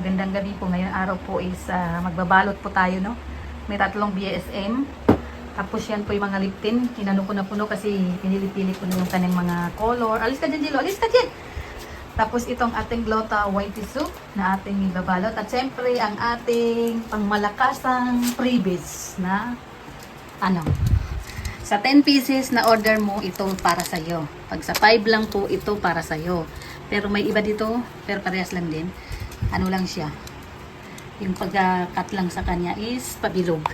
Magandang gabi po. Ngayon araw po is magbabalot po tayo, no? May tatlong BSM. Tapos yan po yung mga lip tint. Tinanong ko na puno kasi pinili-pili ko na yung kanyang mga color. Alis ka dyan, Jilo! Alis ka dyan! Tapos itong ating Glota White Tissue na ating ibabalot. At syempre ang ating pangmalakasang freebies na sa 10 pieces na order mo, ito para sa'yo. Pag sa 5 lang po, ito para sa'yo. Pero may iba dito, pero parehas lang din. Ano lang siya, yung pagka-cut lang sa kanya is pabilog.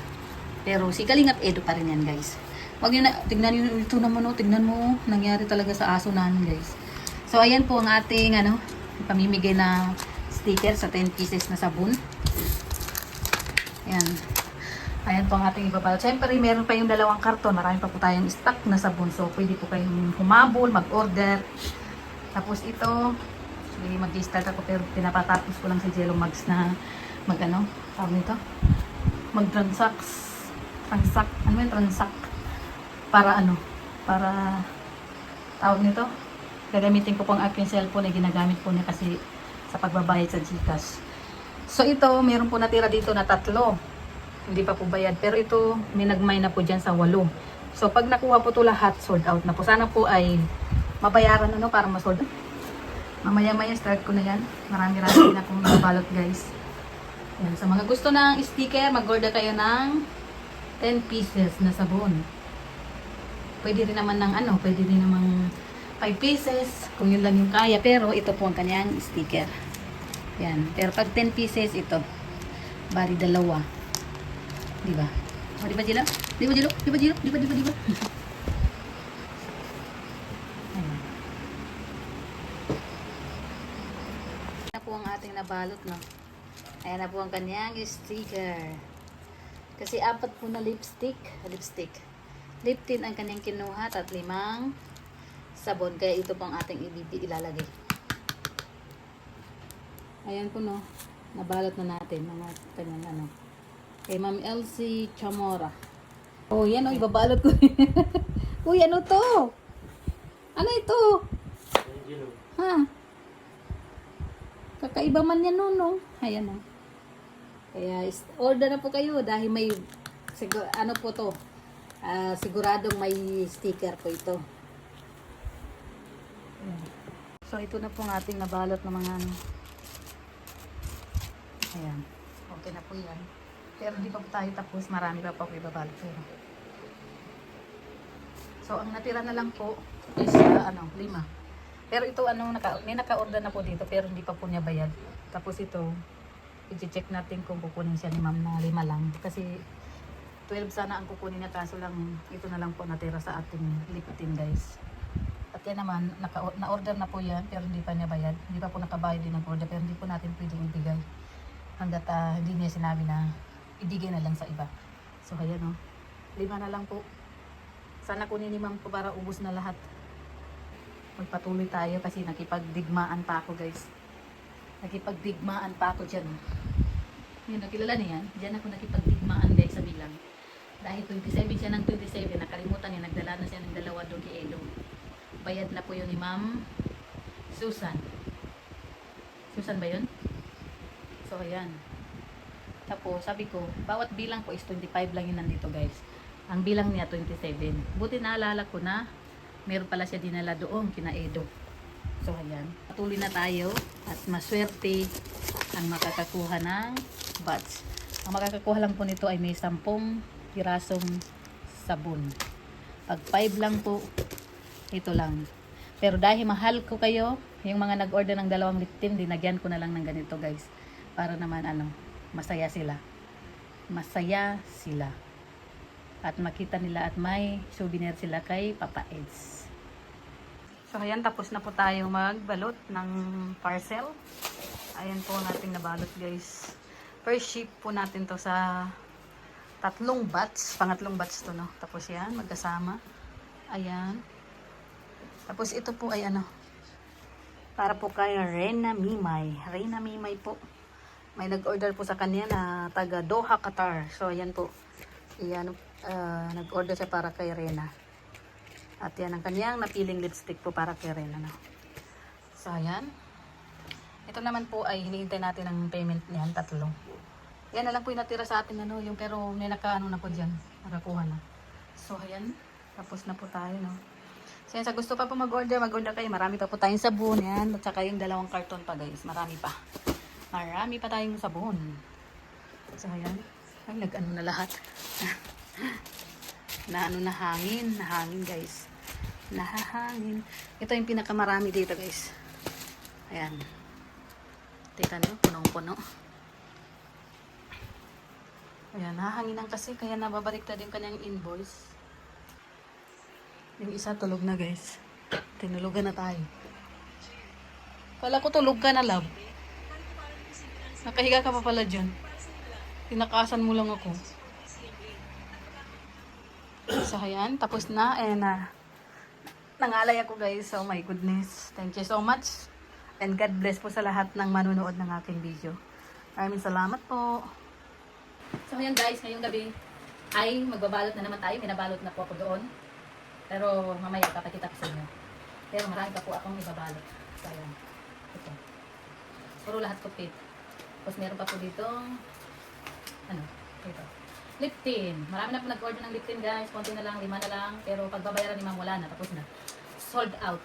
Pero si Kalingap Edo pa rin yan, guys. Wag yun na, tignan nyo ito naman, oh, tignan mo, nangyari talaga sa aso namin, guys. So ayan po ang ating pamimigay na sticker sa 10 pieces na sabon. Ayan. Ayan po ang ating ibabalot. Siyempre, meron pa yung dalawang karton. Marami pa po tayong stock na sabon. So, pwede po kayong humabol, mag-order. Tapos ito, mag-start ako pero pinapatapos ko lang si Jello Mags na tawag nito? Mag-transact. Para tawag nito? Gagamitin ko pong aking cellphone na ginagamit po niya kasi sa pagbabayad sa GCash. So ito, meron po natira dito na 3. Hindi pa po bayad. Pero ito, may nagmay na po dyan sa 8. So pag nakuha po ito lahat, sold out na po. Sana po ay mabayaran para ma-sold out. Mamaya-maya start ko na yan. Marami-rami na akong nabalot, guys. Yan. Sa mga gusto ng sticker, mag-order kayo ng 10 pieces na sabon. Pwede rin naman ng pwede rin namang 5 pieces, kung yun lang yung kaya. Pero ito po ang kanyang sticker. Yan. Pero pag 10 pieces, ito. Bali 2. Diba? O, diba, Jilo? Diba, Jilo? Diba, Jilo? Diba, diba, diba? Po ang ating nabalot, no? Ayan na po ang kanyang sticker. Kasi 4 po na lipstick. Lip tint ang kanyang kinuha at 5 sabon. Kaya ito po ang ating ilalagay. Ayan po, no? Nabalot na natin mga kanyang kay Ma'am Elsie Chamora. Oh, yan, ibabalot ko. Uy, ano to? Ano ito? Ha? Kakaiba man yan, no? Ayan, no? Kaya, order na po kayo dahil may, po to? Siguradong may sticker po ito. So, ito na po ang ating nabalot ng mga Ayan. Okay na po yan. Pero di pa po tayo tapos. Marami pa po ibabalot po. So, ang natira na lang po is 5. Pero ito, may naka-order na po dito pero hindi pa po niya bayad. Tapos ito, i-check natin kung kukunin siya ni ma'am na 5 lang. Kasi 12 sana ang kukunin niya kaso lang ito na lang po natira sa ating lip tint, guys. At yan naman, na-order na po yan pero hindi pa niya bayad. Hindi pa po nakabayad din ng order pero hindi po natin pwedeng ibigay. Hanggat hindi niya sinabi na ibigay na lang sa iba. So ayan, 5 na lang po. Sana kunin ni ma'am po para ubos na lahat. Magpatuloy tayo kasi nakipagdigmaan pa ako, guys. Nakipagdigmaan pa ako dyan. Yun, nakilala niya yan. Diyan ako nakipagdigmaan, guys, sa bilang. Dahil 27 siya ng 27, nakalimutan niya, nagdala na siya ng 2 doon kay Edo. Bayad na po yun ni Ma'am Susan. Susan ba yun? So, ayan. Tapos, sabi ko, bawat bilang po is 25 lang yun nandito, guys. Ang bilang niya, 27. Buti naalala ko na meron pala siya dinala doon kina Edo. So ayan, patuloy na tayo at maswerte ang makakakuha ng batch. Ang makakakuha lang po nito ay may 10 pirasong sabon. Pag 5 lang po, ito lang. Pero dahil mahal ko kayo, yung mga nag-order ng 2 lip tint, dinagyan ko na lang ng ganito, guys. Para naman masaya sila. Masaya sila. At makita nila at may souvenir sila kay Papa Eds. So ayan, tapos na po tayo magbalot ng parcel. Ayan po ang ating nabalot, guys. First ship po natin to sa 3 batch. Pangatlong batch to, no? Tapos yan, magkasama. Ayan. Tapos ito po ay para po kay Reyna Mimay. Reyna Mimay po. May nag-order po sa kanya na taga Doha, Qatar. So ayan po. Ayan, nag-order siya para kay Reyna. At yan ang kanyang napiling lipstick po para kay Reyna. So ayan. Ito Ito naman po ay hinihintay natin ang payment niyan, 3. Yan na lang po yung natira sa atin, ano, yung pero may naka-ano na po dyan, nakakuha na. So, ayan, tapos na po tayo, no. So, yan, sa gusto pa po mag-order kayo. Marami pa po tayong sabon, yan, at saka yung 2 karton pa, guys. Marami pa. Marami pa tayong sabon. So, ayan. Ay, nag-ano na lahat. Nahangin, guys. Nahahangin. Ito yung pinakamarami dito, guys. Ayan. Tika nyo, punong-puno. Ayan, nahanginan kasi, kaya nababaliktad yung kanyang invoice. Yung isa tulog na, guys. Tinulugan na tayo. Kala ko tulog ka na, love. Nakahiga ka pa pala dyan. Tinakasan mo lang ako. So, ayan, tapos na. And, nangalay ako, guys. Oh my goodness. Thank you so much. And God bless po sa lahat ng manunood ng aking video. Maraming salamat po. So, ayan guys, ngayong gabi ay magbabalot na naman tayo. Minabalot na po ako doon. Pero mamaya papakita ko sa inyo. Pero marami pa po akong ibabalot. So, ayan. Ito. Puro lahat ko pit. Tapos meron pa po dito, ano, ito. Lip tint. Marami na po nag-order ng lip tint, guys. Konti na lang, 5 na lang. Pero pagbabayaran ni ma'am, wala na. Tapos na. Sold out.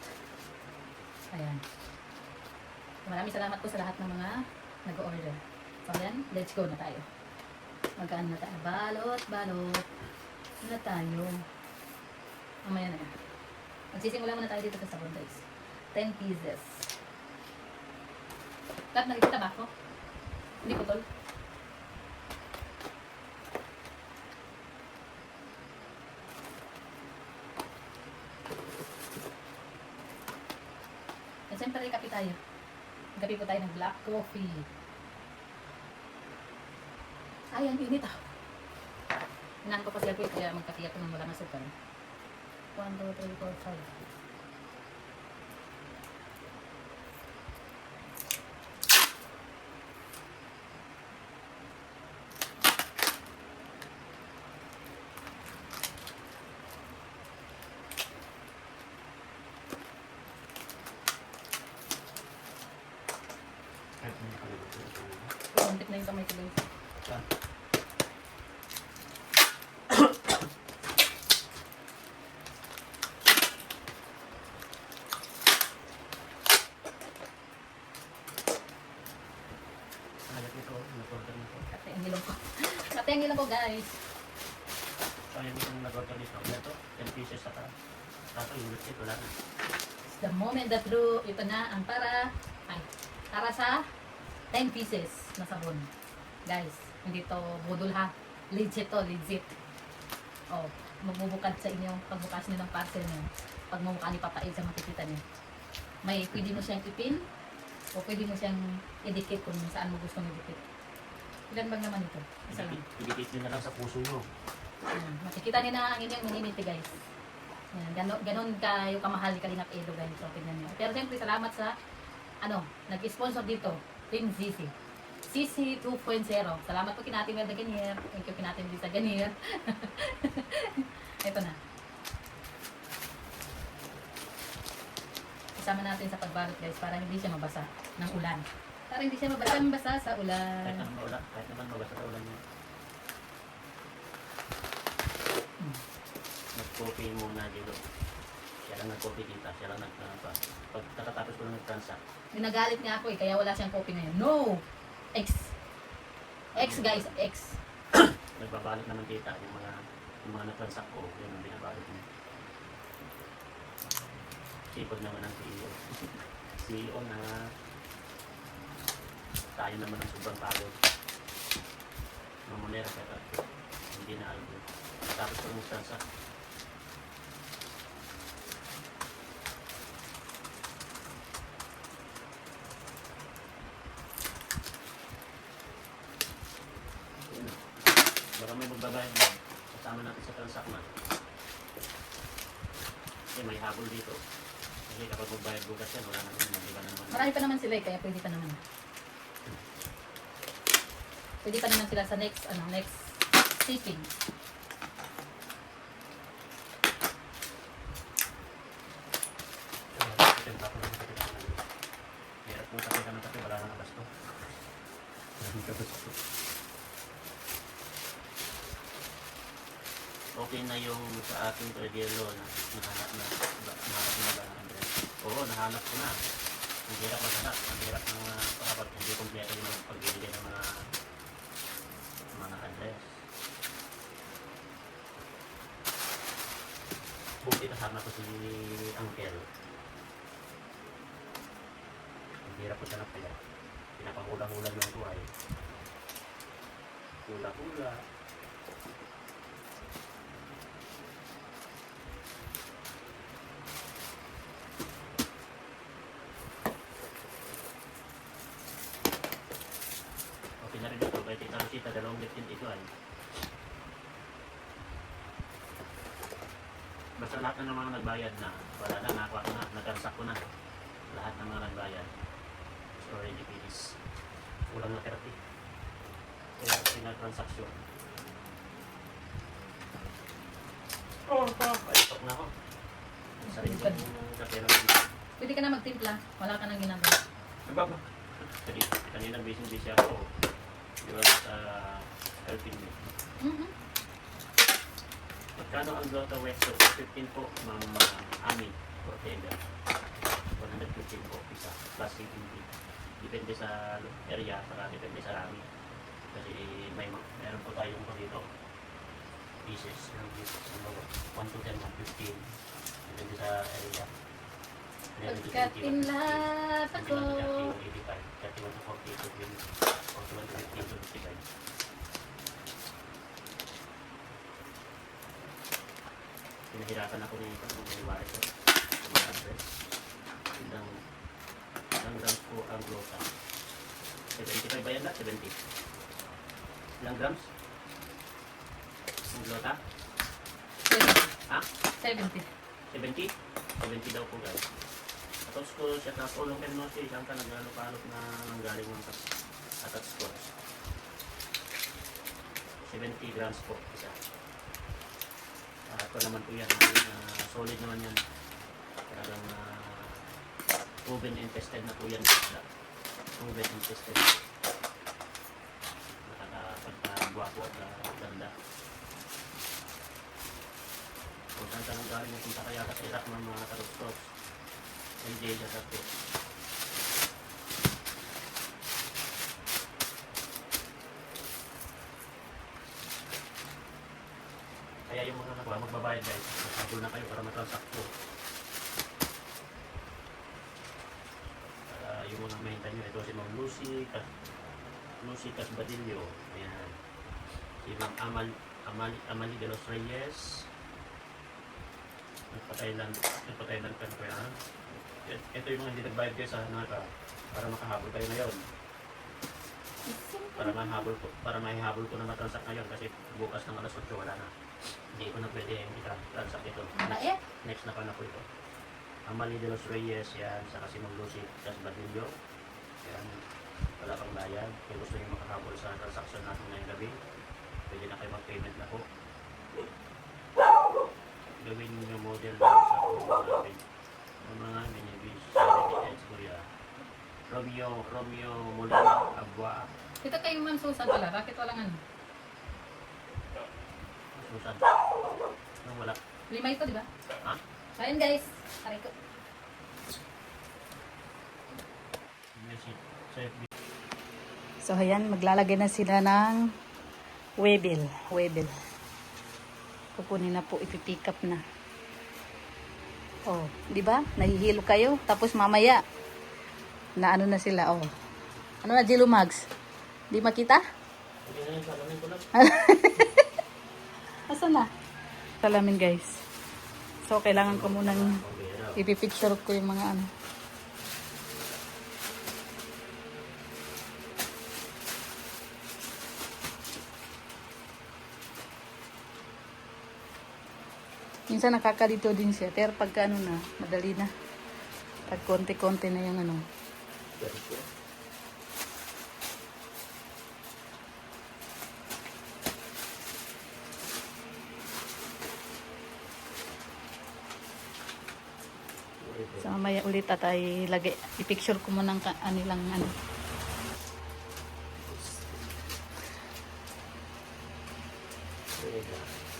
Ayan. Maraming salamat po sa lahat ng mga nag-order. So, ayan. Let's go na tayo. Magkaan na tayo. Balot. Na tayo. Mamaya na. Magsisimula muna tayo dito sa sabon, guys. 10 pieces. Lahat nakikita ba ako? Hindi ko tol. At siyempre, kape tayo. Gabi po tayo ng black coffee. Ay, ang init ah. Hinaan ko kasi ako kaya magkape ako ng walang asukal. 1, 2, 3, 4, 5. Kuntik na yung kamay ko guys. Kate ang ilong ko. Kate ang ilong ko guys. So, yung isang nag-order nito, ito, 10 pieces sa tato, yung lipstick, wala na. The moment that true, ito na ang para sa 10 pieces na sabon. Guys, hindi to budol ha. Legit to, legit. Oh, magbubukad sa inyo pagbukas niyo ng parcel niyo. Pagmumukha ni Papa Ed sa makikita niyo. May pwede mo siyang ipin o pwede mo siyang idikit kung saan mo gusto mo idikit. Ilan bang naman ito? Isa lang. Idikit nyo na lang sa puso nyo. Makikita niyo na ang inyong minimiti guys. Ganon kayo kamahal ni Kalingap Edo guys. So, tignan niyo. Pero siyempre salamat sa nag-sponsor dito. Team ZC. CC 2.0. Salamat po kinatin Melda Ganier. Thank you kinatin Lisa Ganier. Ito na. Isama natin sa pagbalot guys para hindi siya mabasa ng ulan. Para hindi siya mabasa sa ulan. Kahit naman mabasa sa ulan nyo. Nag-copy muna dito. Siya lang nag-copy dito. Siya lang pag katatapos ko lang nag-transact. Ginagalit nga ako kaya wala siyang copy ngayon. No! X guys, X. Nagbabalot naman kita yung mga na-transact ko. Yun ang binabalot niya. Sipag naman ang CEO. CEO na tayo naman ang sobrang pagod. Mamunera ka hindi na alam yun. Tapos ko ng transact. Baka may magbabayad mo. Kasama natin sa transact na. Kasi may habol dito. Kasi kapag magbayad bukas yan, wala naman. Di ba naman? Marami pa naman sila kaya pwede pa naman. Pwede pa naman sila sa next shipping. Hirap kung kasi ka ng kasi wala naman Okay na yung sa aking Tredielo na nahanap na ba Andres? Oo, nahanap ko na. Ang hirap maghanap, ang hirap ng kapag hindi kompleto yung pagbibigay ng mga address. Buti kasama ko si Uncle. Ang hirap ko siya na pala. Pinapahula-hula yung buhay. Hula-hula. Okay na rin ito. Kaya Tita Rosita, 2 ito ay. Basta lahat na ng mga nagbayad na, wala na, nakuha ko na, nag-transact ko na. Lahat ng mga nagbayad is already finished. Kulang na 30. Kaya pinag-transaction. Palitok na ako. Sarili ko yung kapera ko. Pwede ka na magtimpla. Wala ka nang ginagawa. Nagpapa. Kanina busy ako. Di ba sa helping me. Magkano ang Lotto Wexo? 15 po, Ma'am Ami Ortega. 115 po isa. Plus 18. Depende sa area, para depende sa rami. Kasi meron po tayong po dito. Pieces. 1 to 10, 115. Depende sa area. Pagkatinlat ako. 31 to 40 to 20. 41 to 50 to 55. Pinahirapan ako nito kung maniwari ko sa mga address. Ilang grams po ang glota. 75 ba yan lahat? 70. Ilang grams? Ang glota? Ha? 70. 70? 70 daw po guys. Tapos ko siya na po nung pernosi, saan ka nag-alok-alok na nanggaling ng atat scores. 70 grams po isa. Ito naman po yan, solid naman yan. Talagang proven and tested na po yan. Proven and tested. Nakakapagpagwapo at ganda. Kung saan ka nang galing, punta kaya ka sa Iraq ng mga tarot-tarot. NJ siya sa po. Kaya yung mga nakuha, magbabayad guys. Magpapul na kayo para matransact po. Yung mga mahintan nyo, ito si Ma'am Lucy Casbadillo. Ayan. Si Ma'am Amali de los Reyes. Nagpa-Thailand ka na kaya. Ito yung mga hindi nagbayad guys para makahabol kayo ngayon. Para mahihabol ko na matransact ngayon kasi bukas ng alas 8 wala na. Hindi ko na pwede i-transact ito. Next na pa na po ito. Amali de los Reyes, yan. Saka si Ma'am Lucy Casbadillo. Yan. Wala pang bayad. Kung gusto nyo makahabol sa transaction natin ngayong gabi, pwede na kayo mag-payment na po. Gawin nyo model sa kung natin. Ang mga minibis, Edge Kuya. Romeo Molina, Abwa. Ito kayo Ma'am Susan pala. Bakit walang ano? Susan. Anong wala? 5 ito, di ba? Ha? Ayun guys. Aray ko. So ayan, maglalagay na sila ng webel. Kukunin na po, ipipick up na. Oh, di ba? Nahihilo kayo. Tapos mamaya, na ano na sila, oh. Ano na, Jilo Mags? Di makita? Hindi na yung salamin ko lang. Asan na? Salamin guys. So, kailangan ko munang ipipicture ko yung mga ano. Minsan nakakalito din siya. Pero pagka ano na, madali na. Pag konti-konti na yung ano. So mamaya ulit at ay lagay, i-picture ko muna ng anilang ano. Ortega.